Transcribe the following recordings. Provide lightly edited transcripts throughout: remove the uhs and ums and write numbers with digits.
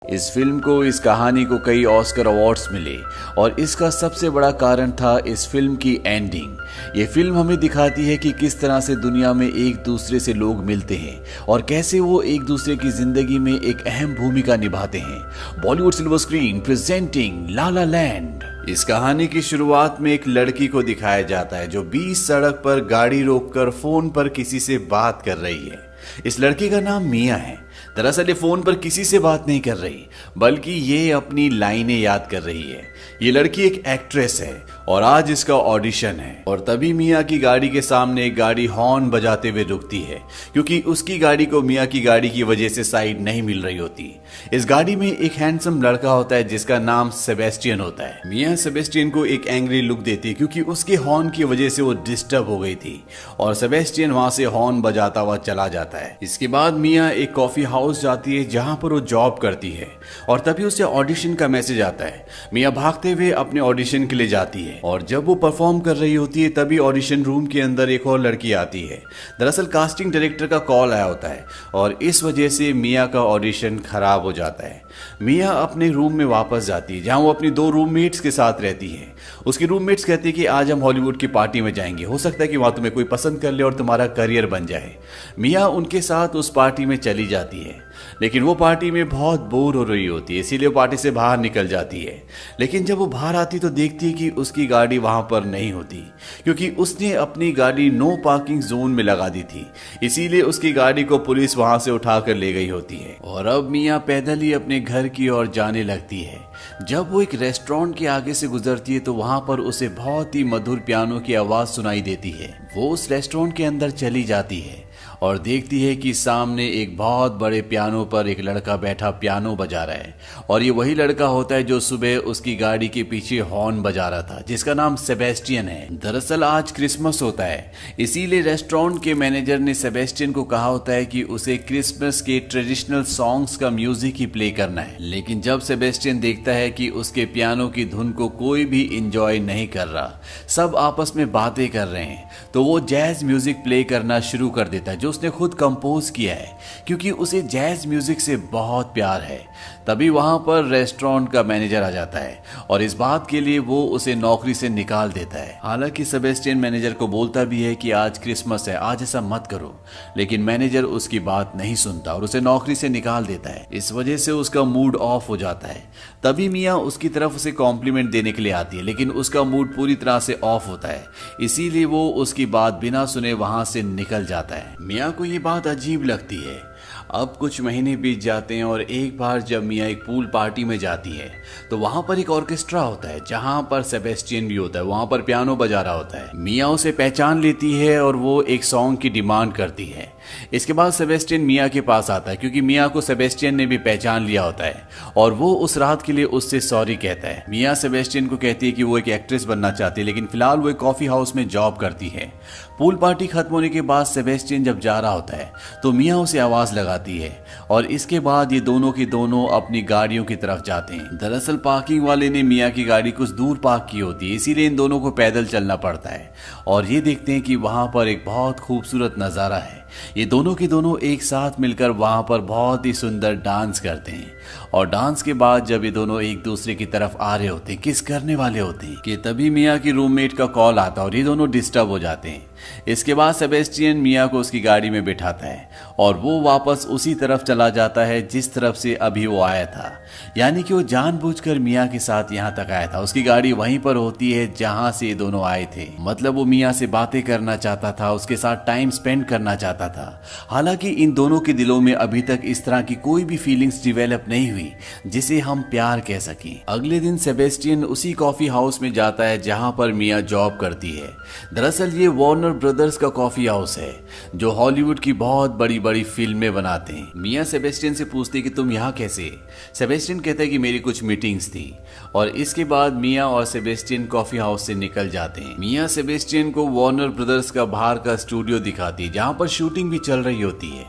इस फिल्म को, इस कहानी को कई ऑस्कर अवार्ड्स मिले और इसका सबसे बड़ा कारण था इस फिल्म की एंडिंग। ये फिल्म हमें दिखाती है कि किस तरह से दुनिया में एक दूसरे से लोग मिलते हैं और कैसे वो एक दूसरे की जिंदगी में एक अहम भूमिका निभाते हैं। बॉलीवुड सिल्वर स्क्रीन प्रेजेंटिंग ला ला लैंड। इस कहानी की शुरुआत में एक लड़की को दिखाया जाता है जो बीच सड़क पर गाड़ी रोककर फोन पर किसी से बात कर रही है। इस लड़की का नाम मिया है। दरअसल ये फोन पर किसी से बात नहीं कर रही, बल्कि ये अपनी लाइनें याद कर रही है। ये लड़की एक एक्ट्रेस है और आज इसका ऑडिशन है। और तभी मिया की गाड़ी के सामने एक गाड़ी हॉर्न बजाते हुए रुकती है, क्योंकि उसकी गाड़ी को मिया की गाड़ी की वजह से साइड नहीं मिल रही होती। इस गाड़ी में एक हैंडसम लड़का होता है जिसका नाम सेबेस्टियन होता है। मिया सेबेस्टियन को एक एंग्री लुक देती है क्योंकि उसके हॉर्न की वजह से वो डिस्टर्ब हो गई थी और सेबेस्टियन वहां से हॉर्न बजाता हुआ चला जाता है। इसके बाद मिया एक कॉफी हाउस जाती है जहां पर वो जॉब करती है और तभी उसे ऑडिशन का मैसेज आता है। मिया भागते हुए अपने ऑडिशन के लिए जाती है और जब वो परफॉर्म कर रही होती है तभी ऑडिशन रूम के अंदर एक और लड़की आती है। दरअसल कास्टिंग डायरेक्टर का कॉल आया होता है और इस वजह से मिया का ऑडिशन खराब हो जाता है। मिया अपने रूम में वापस जाती है जहां वो अपनी दो रूममेट्स के साथ रहती है। उसकी रूममेट्स कहती है कि आज हम हॉलीवुड की पार्टी में जाएंगे, हो सकता है कि वहां तुम्हें कोई पसंद कर ले और तुम्हारा करियर बन जाए। मिया उनके साथ उस पार्टी में चली जाती है, लेकिन वो पार्टी में बहुत बोर हो रही होती है, इसीलिए वो पार्टी से बाहर निकल जाती है। लेकिन जब वो बाहर आती तो देखती है कि उसकी गाड़ी वहां पर नहीं होती, क्योंकि उसने अपनी गाड़ी नो पार्किंग जोन में लगा दी थी। इसीलिए उसकी गाड़ी को पुलिस वहां से उठाकर ले गई होती है और अब मिया पैदल ही अपने घर की ओर जाने लगती है। जब वो एक रेस्टोरेंट के आगे से गुजरती है तो वहां पर उसे बहुत ही मधुर पियानो की आवाज सुनाई देती है। वो उस रेस्टोरेंट के अंदर चली जाती है और देखती है कि सामने एक बहुत बड़े पियानो पर एक लड़का बैठा पियानो बजा रहा है और ये वही लड़का होता है जो सुबह उसकी गाड़ी के पीछे हॉर्न बजा रहा था, जिसका नाम सेबेस्टियन है। दरअसल आज क्रिसमस होता है, इसीलिए रेस्टोरेंट के मैनेजर ने सेबेस्टियन को कहा होता है कि उसे क्रिसमस के ट्रेडिशनल सॉन्ग्स का म्यूजिक ही प्ले करना है। लेकिन जब सेबेस्टियन देखता है कि उसके पियानो की धुन को कोई भी इंजॉय नहीं कर रहा, सब आपस में बातें कर रहे हैं, तो वो जैज म्यूजिक प्ले करना शुरू कर देता है जो उसने खुद कंपोज किया है, क्योंकि उसे जैज म्यूजिक से बहुत प्यार है। तभी वहां पर रेस्टोरेंट का मैनेजर आ जाता है और इस बात के लिए वो उसे नौकरी से निकाल देता है। हालांकि सेबेस्टियन मैनेजर को बोलता भी है कि आज क्रिसमस है, आज ऐसा मत करो, लेकिन मैनेजर उसकी बात नहीं सुनता और उसे नौकरी से निकाल देता है। इस वजह से उसका मूड ऑफ हो जाता है। तभी मिया उसकी तरफ उसे कॉम्प्लीमेंट देने के लिए आती है, लेकिन उसका मूड पूरी तरह से ऑफ होता है, इसीलिए वो उसकी बात बिना सुने वहां से निकल जाता है। मिया को ये बात अजीब लगती है। अब कुछ महीने बीत जाते हैं और एक बार जब मिया एक पूल पार्टी में जाती है तो वहां पर एक ऑर्केस्ट्रा होता है जहां पर सेबेस्टियन भी होता है, वहां पर पियानो बजा रहा होता है। मिया उसे पहचान लेती है और वो एक सॉन्ग की डिमांड करती है। इसके बाद सेबेस्टियन मिया के पास आता है क्योंकि मिया को सेबेस्टियन ने भी पहचान लिया होता है और वो उस रात के लिए उससे सॉरी कहता है। मिया सेबेस्टियन को कहती है कि वो एक एक्ट्रेस बनना चाहती है, लेकिन फिलहाल वो एक कॉफी हाउस में जॉब करती है। पूल पार्टी खत्म होने के बाद सेबेस्टियन जब जा रहा होता है तो मिया उसे आवाज लगाती है और इसके बाद ये दोनों की दोनों अपनी गाड़ियों की तरफ जाते हैं। दरअसल पार्किंग वाले ने मिया की गाड़ी कुछ दूर पार्क की होती है, इसीलिए इन दोनों को पैदल चलना पड़ता है और ये देखते हैं कि वहां पर एक बहुत खूबसूरत नजारा है। ये दोनों के दोनों एक साथ मिलकर वहां पर बहुत ही सुंदर डांस करते हैं और डांस के बाद जब ये दोनों एक दूसरे की तरफ आ रहे होते हैं, किस करने वाले होते हैं, कि तभी मिया की रूममेट का कॉल आता है और ये दोनों डिस्टर्ब हो जाते हैं। इसके बाद सेबेस्टियन मिया को उसकी गाड़ी में बिठाता है और वो वापस उसी तरफ चला जाता है जिस तरफ से अभी वो आया था, यानी कि वो जानबूझकर मिया के साथ यहाँ तक आया था। उसकी गाड़ी वहीं पर होती है जहां से ये दोनों आए थे। मतलब वो मिया से बातें करना चाहता था, उसके साथ टाइम स्पेंड करना चाहता था। हालांकि इन दोनों के दिलों में अभी तक इस तरह की कोई भी फीलिंग्स डेवलप नहीं हुई जिसे हम प्यार कह सकें। अगले दिन सेबेस्टियन उसी कॉफी हाउस में जाता है जहां पर मिया जॉब करती है। दरअसल ये वार्नर ब्रदर्स का कॉफी हाउस है जो हॉलीवुड की बहुत बड़ी बड़ी फिल्में बनाते हैं। मिया सेबेस्टियन से पूछती है कि तुम यहाँ कैसे? सेबेस्टियन कहता है कि मेरी कुछ मीटिंग्स थी और इसके बाद मिया और सेबेस्टियन कॉफी हाउस से निकल जाते हैं। मिया सेबेस्टियन को वार्नर ब्रदर्स का बाहर का स्टूडियो दिखाती है जहां पर शूटिंग भी चल रही होती है।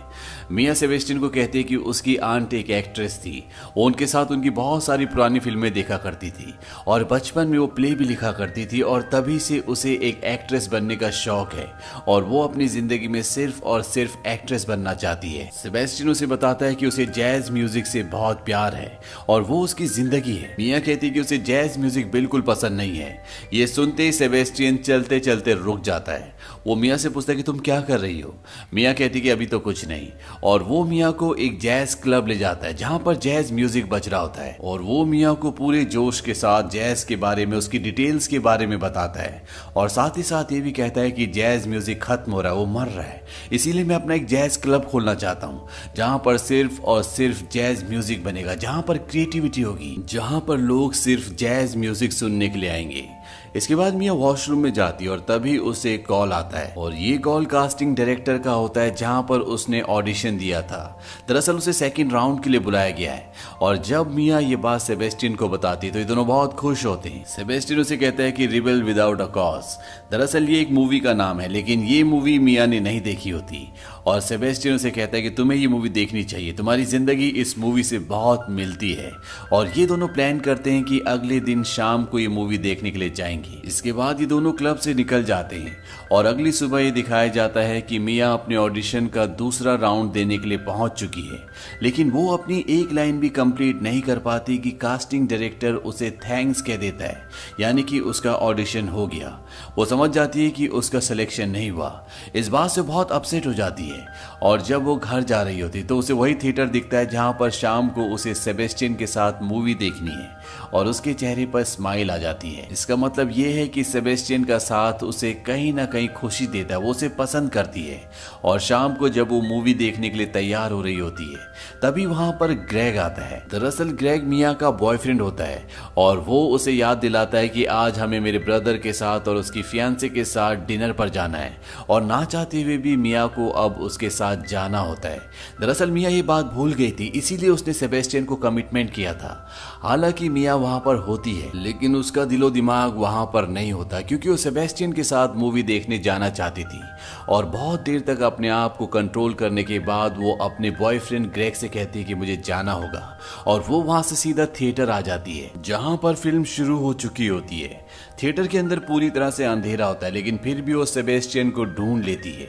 मिया सेबेस्टियन को कहती है कि उसकी आंट एक एक्ट्रेस थी, वो उनके साथ उनकी बहुत सारी पुरानी फिल्में देखा करती थी और बचपन में वो प्ले भी लिखा करती थी और तभी से उसे एक एक्ट्रेस बनने का शौक है और वो अपनी जिंदगी में सिर्फ और सिर्फ एक्ट्रेस बनना चाहती है। सेबेस्टियन उसे बताता है कि उसे जैज म्यूजिक से बहुत प्यार है और वो उसकी जिंदगी है। मिया कहती है कि उसे जैज म्यूजिक बिल्कुल पसंद नहीं है। ये सुनते ही सेबेस्टियन चलते चलते रुक जाता है। वो मिया से पूछता है कि तुम क्या कर रही हो। मिया कहती है कि अभी तो कुछ नहीं, और वो मिया को एक जैज क्लब ले जाता है जहां पर जैज म्यूजिक बज रहा होता है और वो मिया को पूरे जोश के साथ जैज के बारे में, उसकी डिटेल्स के बारे में बताता है और साथ ही साथ ये भी कहता है कि जैज म्यूजिक खत्म हो रहा है, वो मर रहा है, इसीलिए मैं अपना एक जैज क्लब खोलना चाहता हूँ जहां पर सिर्फ और सिर्फ जैज म्यूजिक बनेगा, जहां पर क्रिएटिविटी होगी, जहां पर लोग सिर्फ जैज म्यूजिक सुनने के लिए आएंगे। इसके बाद मिया वॉशरूम में जाती है और तभी उसे कॉल आता है और ये कॉल कास्टिंग डायरेक्टर का होता है जहां पर उसने ऑडिशन दिया था। दरअसल उसे सेकंड राउंड के लिए बुलाया गया है और जब मिया ये बात सेबेस्टियन को बताती है तो ये दोनों बहुत खुश होते हैं। सेबेस्टियन उसे कहता है कि रिबेल विदाउट अ कॉज, दरअसल ये एक मूवी का नाम है, लेकिन ये मूवी मिया ने नहीं देखी होती और सेबेस्टियन उसे कहता है कि तुम्हें ये मूवी देखनी चाहिए, तुम्हारी जिंदगी इस मूवी से बहुत मिलती है। और ये दोनों प्लान करते हैं कि अगले दिन शाम को ये मूवी देखने के लिए जाएंगे। इसके बाद ये दोनों क्लब से निकल जाते हैं और अगली सुबह ये दिखाया जाता है कि मिया अपने ऑडिशन का दूसरा राउंड देने के लिए पहुंच चुकी है, लेकिन वो अपनी एक लाइन भी कंप्लीट नहीं कर पाती कि कास्टिंग डायरेक्टर उसे थैंक्स कह देता है, यानी कि उसका ऑडिशन हो गया। वो समझ जाती है कि उसका सिलेक्शन नहीं हुआ। इस बात से बहुत अपसेट हो जाती है और जब वो घर जा रही होती तो उसे वही थिएटर दिखता है जहां पर शाम को उसे सेबेस्टियन के साथ मूवी देखनी है और उसके चेहरे पर स्माइल आ जाती है। इसका मतलब ये है कि सेबेस्टियन का साथ उसे कहीं ना कहीं खुशी देता है, वो उसे पसंद करती है। और शाम को जब वो मूवी देखने के लिए तैयार हो रही होती है तभी वहां पर ग्रेग आता है। दरअसल ग्रेग मिया का बॉयफ्रेंड होता है और वो उसे याद दिलाता है कि आज हमें मेरे ब्रदर के साथ और उसकी फियांसे के साथ डिनर पर जाना है और ना चाहते हुए भी मिया को अब उसके साथ जाना होता है। दरअसल मिया ये बात भूल गई थी, इसीलिए उसने सेबेस्टियन को कमिटमेंट किया था। हालांकि मिया वहां पर होती है लेकिन उसका दिलो दिमाग वहां पर नहीं होता क्योंकि वो सेबेस्टियन के साथ मूवी देखने जाना चाहती थी और बहुत देर तक अपने आप को कंट्रोल करने के बाद वो अपने बॉयफ्रेंड ग्रेग से कहती है कि मुझे जाना होगा और वो वहां से सीधा थिएटर आ जाती है जहां पर फिल्म शुरू हो चुकी होती है। थिएटर के अंदर पूरी तरह से अंधेरा होता है लेकिन फिर भी वो सेबेस्टियन को ढूंढ लेती है।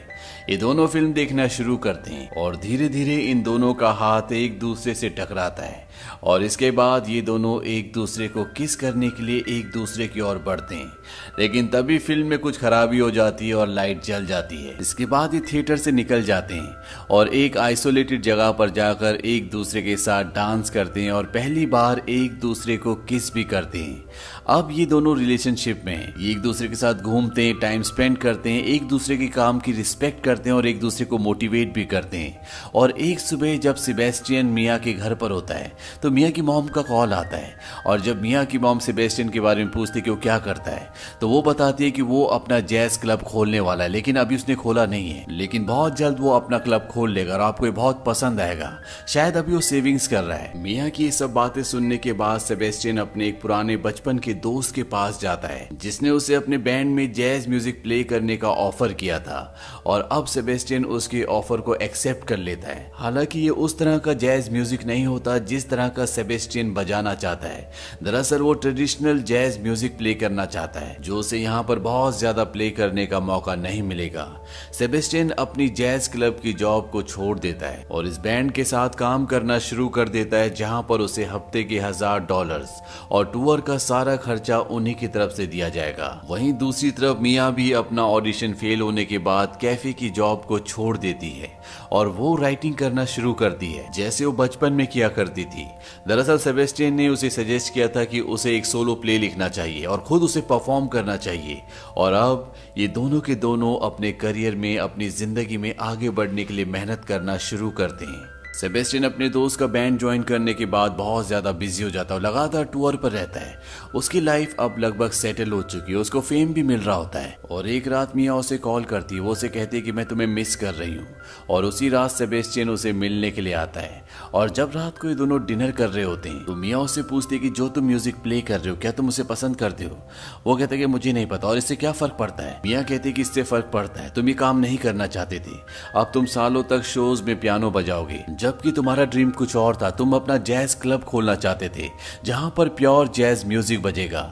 ये दोनों फिल्म देखना शुरू करते हैं और धीरे धीरे इन दोनों का हाथ एक दूसरे से टकराता है और इसके बाद ये दोनों एक दूसरे को किस करने के लिए एक दूसरे की ओर बढ़ते हैं, लेकिन तभी फिल्म में कुछ खराबी हो जाती है और लाइट जल जाती है। इसके बाद ये थिएटर से निकल जाते हैं और एक आइसोलेटेड जगह पर जाकर एक दूसरे के साथ डांस करते हैं और पहली बार एक दूसरे को किस भी करते हैं। अब ये दोनों रिलेशनशिप में हैं, ये एक दूसरे के साथ घूमते हैं, टाइम स्पेंड करते हैं, एक दूसरे के काम की रिस्पेक्ट करते हैं और एक दूसरे को मोटिवेट भी करते हैं। और एक सुबह जब सेबेस्टियन मिया के घर पर होता है तो मिया की मॉम का कॉल आता है और जब मिया की मॉम सेबेस्टियन के बारे में पूछती कि वो क्या करता है तो वो बताती है कि वो अपना जैज क्लब खोलने वाला है, लेकिन अभी उसने खोला नहीं है, लेकिन बहुत जल्द वो अपना क्लब खोल लेगा और आपको ये बहुत पसंद आएगा। शायद अभी वो सेविंग्स कर रहा है। मिया की ये सब बातें सुनने के बाद सेबेस्टियन अपने एक पुराने बचपन के दोस्त के पास जाता है जिसने उसे अपने बैंड में जैज म्यूजिक प्ले करने का ऑफर किया था और अब सेबेस्टियन उसके ऑफर को एक्सेप्ट कर लेता है। हालांकि ये उस तरह का जैज म्यूजिक नहीं होता जिस तरह का सेबेस्टियन बजाना चाहता है। दरअसल वो ट्रेडिशनल जैज म्यूजिक प्ले करना चाहता है जो उसे यहाँ पर बहुत ज्यादा प्ले करने का मौका नहीं मिलेगा। सेबेस्टियन अपनी जैज क्लब की जॉब को छोड़ देता है और इस बैंड के साथ काम करना शुरू कर देता है जहाँ पर उसे हफ्ते के $1000 और टूर का सारा खर्चा उन्हीं की तरफ से दिया जाएगा। वहीं दूसरी तरफ मिया भी अपना ऑडिशन फेल होने के बाद कैफे की जॉब को छोड़ देती है और वो राइटिंग करना शुरू करती है जैसे वो बचपन में किया करती थी। दरअसल सेबेस्टियन ने उसे सजेस्ट किया था कि उसे एक सोलो प्ले लिखना चाहिए और खुद उसे परफॉर्म करना चाहिए और अब ये दोनों के दोनों अपने करियर में, अपनी जिंदगी में आगे बढ़ने के लिए मेहनत करना शुरू करते हैं। सेबेस्टियन अपने दोस्त का बैंड ज्वाइन करने के बाद बहुत ज्यादा बिजी हो जाता है और लगातार टूर पर रहता है। उसकी लाइफ अब लगभग सेटल हो चुकी है, उसको फेम भी मिल रहा होता है। और एक रात मिया उसे कॉल करती है, वो उसे कहती है कि मैं तुम्हें मिस कर रही हूँ। और उसी रात सेबेस्टियन उसे मिलने के लिए आता है। और जब रात को ये दोनों डिनर कर रहे होते हैं तो मिया उससे पूछती है कि जो तुम म्यूजिक प्ले कर रहे हो क्या तुम उसे पसंद करते हो। वो कहता है कि मुझे नहीं पता और इससे क्या फर्क पड़ता है। मिया कहती है कि इससे फर्क पड़ता है, तुम ये काम नहीं करना चाहते थे, अब तुम सालों तक शोज में पियानो बजाओगे, जबकि तुम्हारा ड्रीम कुछ और था। तुम अपना जैज क्लब खोलना चाहते थे जहां पर प्योर जैज म्यूजिक बजेगा।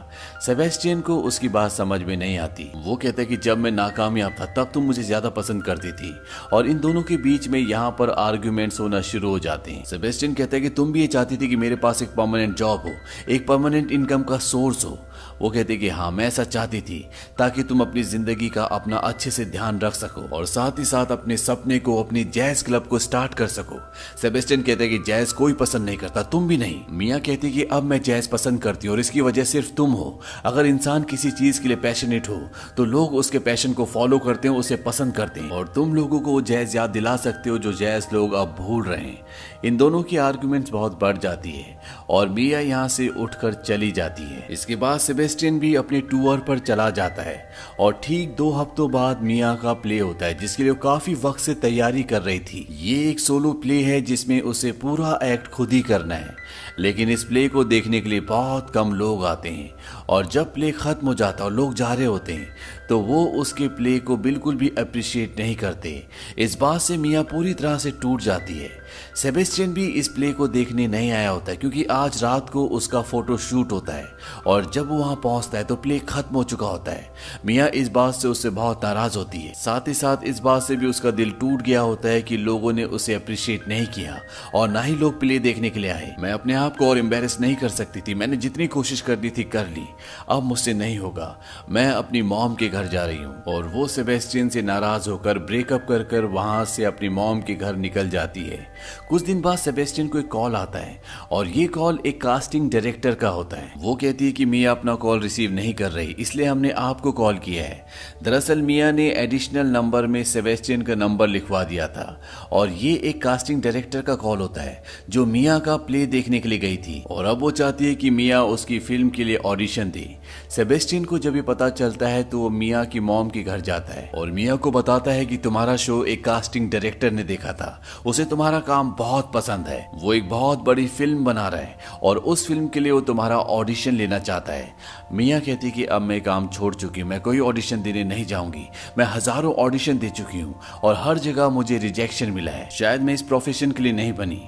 सेबेस्टियन को उसकी बात समझ में नहीं आती। वो कहता है कि जब मैं नाकामयाब था तब तुम मुझे ज्यादा पसंद करती थी। और इन दोनों के बीच में यहाँ पर आर्ग्यूमेंट्स होना शुरू हो जाते हैं। सेबेस्टियन कहता है कि तुम भी ये चाहती थी कि मेरे पास एक परमानेंट जॉब हो, एक परमानेंट इनकम का सोर्स हो। वो कहते कि हाँ मैं ऐसा चाहती थी ताकि तुम अपनी जिंदगी का अपना अच्छे से ध्यान रख सको और साथ ही साथ अपने सपने को, अपनी जैज क्लब को स्टार्ट कर सको। सेबेस्टियन कहते हैं कि जैज कोई पसंद नहीं करता, तुम भी नहीं। मिया कहती है कि अब मैं जैज पसंद करती हूँ और इसकी वजह सिर्फ तुम हो। अगर इंसान किसी चीज के लिए पैशनेट हो तो लोग उसके पैशन को फॉलो करते हैं, उसे पसंद करते हैं और तुम लोगों को वो जैज याद दिला सकते हो जो जैज लोग अब भूल रहे हैं। इन दोनों की आर्गुमेंट्स बहुत बढ़ जाती है और मिया यहाँ से उठकर चली जाती है। इसके बाद सेबेस्टियन भी अपने टूर पर चला जाता है और ठीक 2 हफ्तों बाद मिया का प्ले होता है जिसके लिए काफी वक्त से तैयारी कर रही थी। ये एक सोलो प्ले है जिसमें उसे पूरा एक्ट खुद ही करना है, लेकिन इस प्ले को देखने के लिए बहुत कम लोग आते हैं और जब प्ले खत्म हो जाता है और लोग जा रहे होते हैं तो वो उसके प्ले को बिल्कुल भी अप्रिशिएट नहीं करते। इस बात से मिया पूरी तरह से टूट जाती है। सेबेस्टियन भी इस प्ले को देखने नहीं आया होता है क्योंकि आज रात को उसका फोटो शूट होता है और जब वो वहां पहुंचता है तो प्ले खत्म हो चुका होता है। मिया इस बात से उससे बहुत नाराज होती है, साथ ही साथ इस बात से भी उसका दिल टूट गया होता है कि लोगों ने उसे अप्रिशिएट नहीं किया और ना ही लोग प्ले देखने के लिए आए। मैं अपने आप को और एम्बेरस नहीं कर सकती थी, मैंने जितनी कोशिश करनी थी कर ली, अब मुझसे नहीं होगा, मैं अपनी मॉम के घर जा रही हूँ। और वो सेबेस्टियन से नाराज होकर ब्रेकअप कर वहां से अपनी मॉम के घर निकल जाती है। कुछ दिन बाद सेबेस्टियन को एक कॉल आता है और ये कॉल एक कास्टिंग डायरेक्टर का होता है। वो कहती है कि मिया अपना कॉल रिसीव नहीं कर रही इसलिए हमने आपको कॉल किया है। दरअसल मिया ने एडिशनल नंबर में सेबेस्टियन का नंबर लिखवा दिया था और ये एक कास्टिंग डायरेक्टर का कॉल होता है जो मिया का प्ले देखने के लिए गई थी और अब वो चाहती है कि मिया उसकी फिल्म के लिए ऑडिशन दे। सेबेस्टियन को जब ये पता चलता है तो वो मिया की मॉम के घर जाता है और मिया को बताता है कि तुम्हारा शो एक कास्टिंग डायरेक्टर ने देखा था, उसे तुम्हारा काम बहुत पसंद है, वो एक बहुत बड़ी फिल्म बना रहा है और उस फिल्म के लिए वो तुम्हारा ऑडिशन लेना चाहता है। मिया कहती कि अब मैं काम छोड़ चुकी हूँ, मैं कोई ऑडिशन देने नहीं जाऊंगी, मैं हजारों ऑडिशन दे चुकी हूँ और हर जगह मुझे रिजेक्शन मिला है, शायद मैं इस प्रोफेशन के लिए नहीं बनी।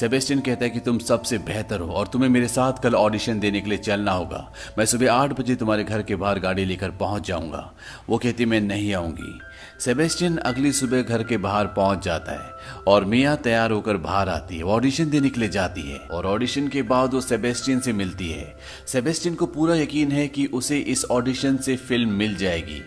सेबेस्टियन कहता है कि तुम सबसे बेहतर हो और तुम्हें मेरे साथ कल ऑडिशन देने के लिए चलना होगा, मैं सुबह 8 बजे तुम्हारे घर के बाहर गाड़ी लेकर पहुंच जाऊंगा। वो कहती मैं नहीं आऊंगी। सेबेस्टियन अगली सुबह घर के बाहर पहुंच जाता है और मिया तैयार होकर बाहर आती है, ऑडिशन देने के लिए जाती है और ऑडिशन के बाद वो सेबेस्टियन से मिलती है। सेबेस्टियन को पूरा यकीन है कि उसे इस ऑडिशन से फिल्म मिल जाएगी,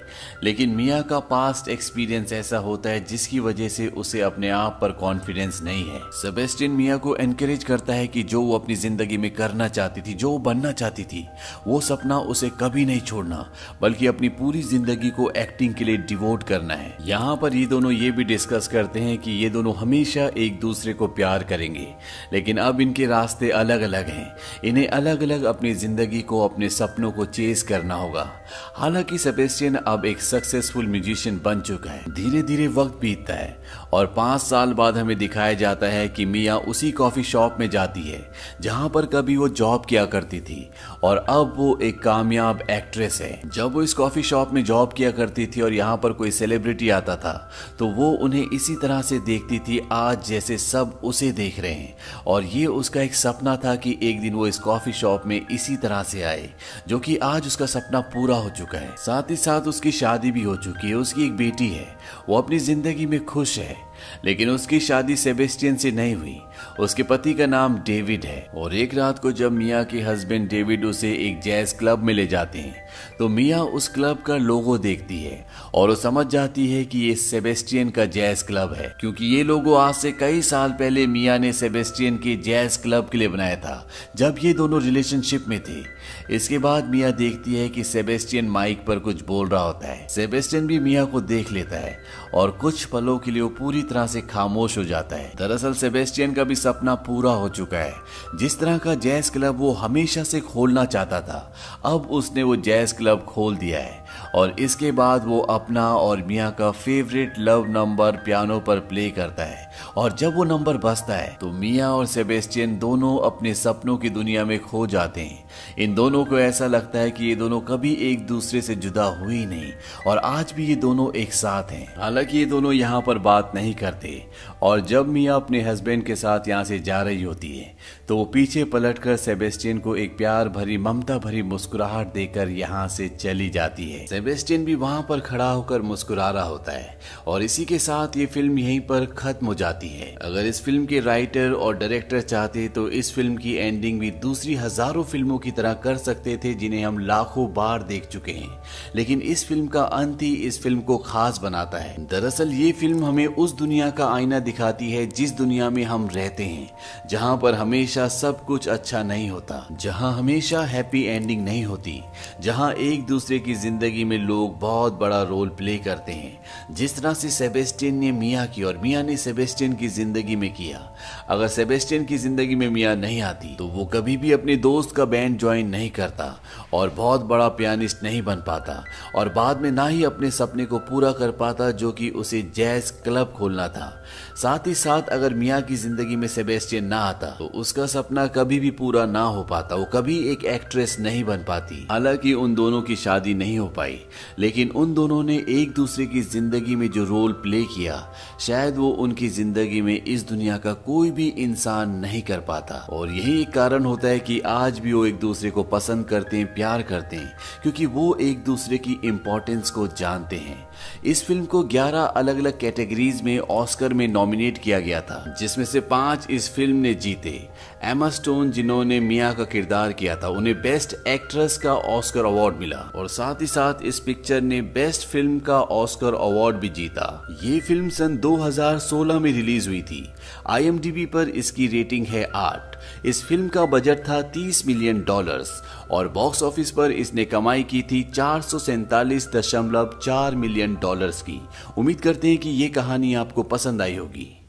लेकिन मिया का पास्ट एक्सपीरियंस ऐसा होता है जिसकी वजह से उसे अपने आप पर कॉन्फिडेंस नहीं है। सेबेस्टियन मिया को एनकरेज करता है कि जो वो अपनी जिंदगी में करना चाहती थी, जो वो बनना चाहती थी, वो सपना उसे कभी नहीं छोड़ना बल्कि अपनी पूरी जिंदगी को एक्टिंग के लिए डिवोट करना है। यहाँ पर ये दोनों ये भी डिस्कस करते हैं कि ये दोनों हमेशा एक दूसरे को प्यार करेंगे, लेकिन अब इनके रास्ते अलग अलग हैं, इन्हें अलग अलग अपनी जिंदगी को, अपने सपनों को चेस करना होगा। हालांकि सेबेस्टियन अब एक सक्सेसफुल म्यूजिशियन बन चुका है। धीरे धीरे वक्त बीतता है और 5 साल बाद हमें दिखाया जाता है कि मिया उसी कॉफी शॉप में जाती है जहां पर कभी वो जॉब किया करती थी और अब वो एक कामयाब एक्ट्रेस है। जब वो इस कॉफी शॉप में जॉब किया करती थी और यहाँ पर कोई सेलिब्रिटी आता था तो वो उन्हें इसी तरह से देखती थी आज जैसे सब उसे देख रहे हैं और ये उसका एक सपना था कि एक दिन वो इस कॉफी शॉप में इसी तरह से आए, जो कि आज उसका सपना पूरा हो चुका है। साथ ही साथ उसकी शादी भी हो चुकी है, उसकी एक बेटी है, वो अपनी जिंदगी में खुश है। लेकिन उसकी शादी सेबेस्टियन से नहीं हुई, उसके पति का नाम डेविड है। और एक रात को जब मिया के हस्बैंड डेविड उसे एक जैज क्लब में ले जाते हैं तो मिया उस क्लब का लोगो देखती है और वो समझ जाती है कि ये सेबेस्टियन का जैज क्लब है, क्योंकि ये लोगो आज से कई साल पहले मिया ने सेबेस्टियन के जैज क्लब के लिए बनाया था जब ये दोनों रिलेशनशिप में थे। इसके बाद मिया देखती है कि सेबेस्टियन माइक पर कुछ बोल रहा होता है। सेबेस्टियन भी मिया को देख लेता है और कुछ पलों के लिए वो पूरी तरह से खामोश हो जाता है। दरअसल सेबेस्टियन का भी सपना पूरा हो चुका है। जिस तरह का जैज क्लब वो हमेशा से खोलना चाहता था, अब उसने वो जैज क्लब खोल दिया है और इसके बाद वो अपना और मिया का फेवरेट लव नंबर पियानो पर प्ले करता है और जब वो नंबर बजता है तो मिया और सेबेस्टियन दोनों अपने सपनों की दुनिया में खो जाते हैं। इन दोनों को ऐसा लगता है कि ये दोनों कभी एक दूसरे से जुदा हुए ही नहीं और आज भी ये दोनों एक साथ हैं। हालांकि ये दोनों यहाँ पर बात नहीं करते और जब मिया अपने हस्बैंड के साथ यहाँ से जा रही होती है तो वो पीछे पलटकर सेबेस्टियन को एक प्यार भरी ममता भरी मुस्कुराहट देकर यहाँ से चली जाती है। सेबेस्टियन भी वहां पर खड़ा होकर मुस्कुरा रहा होता है और इसी के साथ ये फिल्म यहीं पर खत्म हो जाती है। अगर इस फिल्म के राइटर और डायरेक्टर चाहते तो इस फिल्म की एंडिंग भी दूसरी हजारों फिल्मों की तरह कर सकते थे जिन्हें हम लाखों बार देख चुके हैं, लेकिन इस फिल्म का अंत ही इस फिल्म को खास बनाता है। दरअसल ये फिल्म हमें उस दुनिया का आईना दिखाती है जिस दुनिया में हम रहते हैं, जहां पर हमेशा सब कुछ अच्छा नहीं होता, जहां हमेशा हैप्पी एंडिंग नहीं होती, जहां एक दूसरे की जिंदगी में लोग बहुत बड़ा रोल प्ले करते हैं, जिस तरह से सेबेस्टियन ने मिया की और मिया ने सेबेस्टियन की जिंदगी में किया। अगर सेबेस्टियन की जिंदगी में मिया नहीं आती तो वो कभी भी अपने दोस्त का बैंड ज्वाइन नहीं करता और बहुत बड़ा पियानिस्ट नहीं बन पाता और बाद में ना ही अपने सपने को पूरा कर पाता जो कि उसे जैज क्लब खोलना था। साथ ही साथ अगर मिया की जिंदगी में सेबेस्टियन ना आता तो उसका सपना कभी भी पूरा ना हो पाता, वो कभी एक एक्ट्रेस नहीं बन पाती। हालांकि उन दोनों की शादी नहीं हो पाई, लेकिन उन दोनों ने एक दूसरे की जिंदगी में जो रोल प्ले किया शायद वो उनकी जिंदगी में इस दुनिया का कोई भी इंसान नहीं कर पाता। और यही एक कारण होता है कि आज भी वो एक दूसरे को पसंद करते हैं, प्यार करते हैं, क्योंकि वो एक दूसरे की इम्पोर्टेंस को जानते हैं। इस फिल्म को 11 अलग अलग कैटेगरीज में ऑस्कर में नॉमिनेट किया गया था, जिसमें से 5 इस फिल्म ने जीते। एमा स्टोन जिन्होंने मिया का किरदार किया था उन्हें बेस्ट एक्ट्रेस का ऑस्कर अवार्ड मिला और साथ ही साथ इस पिक्चर ने बेस्ट फिल्म का ऑस्कर अवार्ड भी जीता। ये फिल्म सन 2016 में रिलीज हुई थी। IMDb पर इसकी रेटिंग है 8। इस फिल्म का बजट था $30 मिलियन और बॉक्स ऑफिस पर इसने कमाई की थी $447.4 मिलियन की। उम्मीद करते हैं कि ये कहानी आपको पसंद आई होगी।